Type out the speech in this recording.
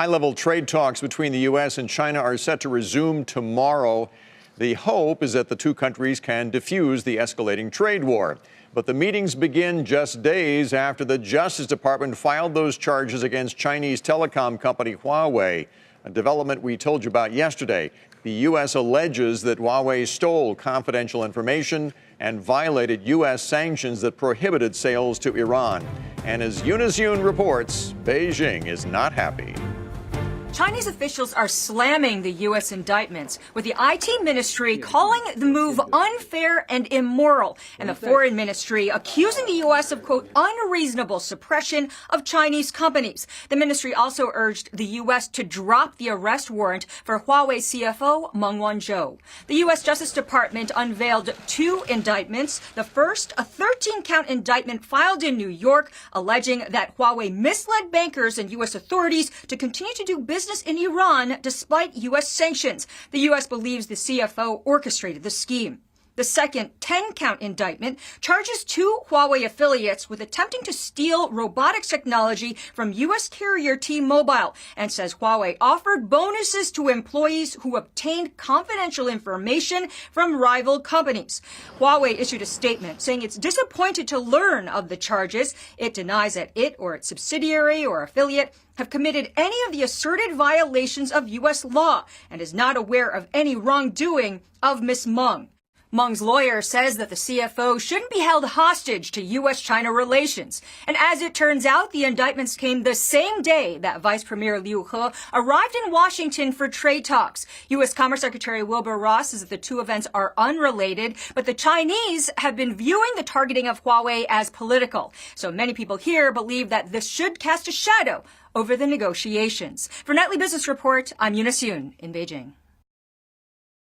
High-level trade talks between the U.S. and China are set to resume tomorrow. The hope is that the two countries can defuse the escalating trade war. But the meetings begin just days after the Justice Department filed those charges against Chinese telecom company Huawei, a development we told you about yesterday. The U.S. alleges that Huawei stole confidential information and violated U.S. sanctions that prohibited sales to Iran. And as Eunice Yoon reports, Beijing is not happy. Chinese officials are slamming the U.S. indictments, with the IT ministry calling the move unfair and immoral, and the foreign ministry accusing the U.S. of, quote, unreasonable suppression of Chinese companies. The ministry also urged the U.S. to drop the arrest warrant for Huawei CFO Meng Wanzhou. The U.S. Justice Department unveiled two indictments. The first, a 13-count indictment filed in New York, alleging that Huawei misled bankers and U.S. authorities to continue to do business in Iran despite U.S. sanctions. The U.S. believes the CFO orchestrated the scheme. The second 10-count indictment charges two Huawei affiliates with attempting to steal robotics technology from U.S. carrier T-Mobile and says Huawei offered bonuses to employees who obtained confidential information from rival companies. Huawei issued a statement saying it's disappointed to learn of the charges. It denies that it or its subsidiary or affiliate have committed any of the asserted violations of U.S. law and is not aware of any wrongdoing of Ms. Meng. Meng's lawyer says that the CFO shouldn't be held hostage to U.S.-China relations. And as it turns out, the indictments came the same day that Vice Premier Liu He arrived in Washington for trade talks. U.S. Commerce Secretary Wilbur Ross says that the two events are unrelated, but the Chinese have been viewing the targeting of Huawei as political. So many people here believe that this should cast a shadow over the negotiations. For Nightly Business Report, I'm Eunice Yoon in Beijing.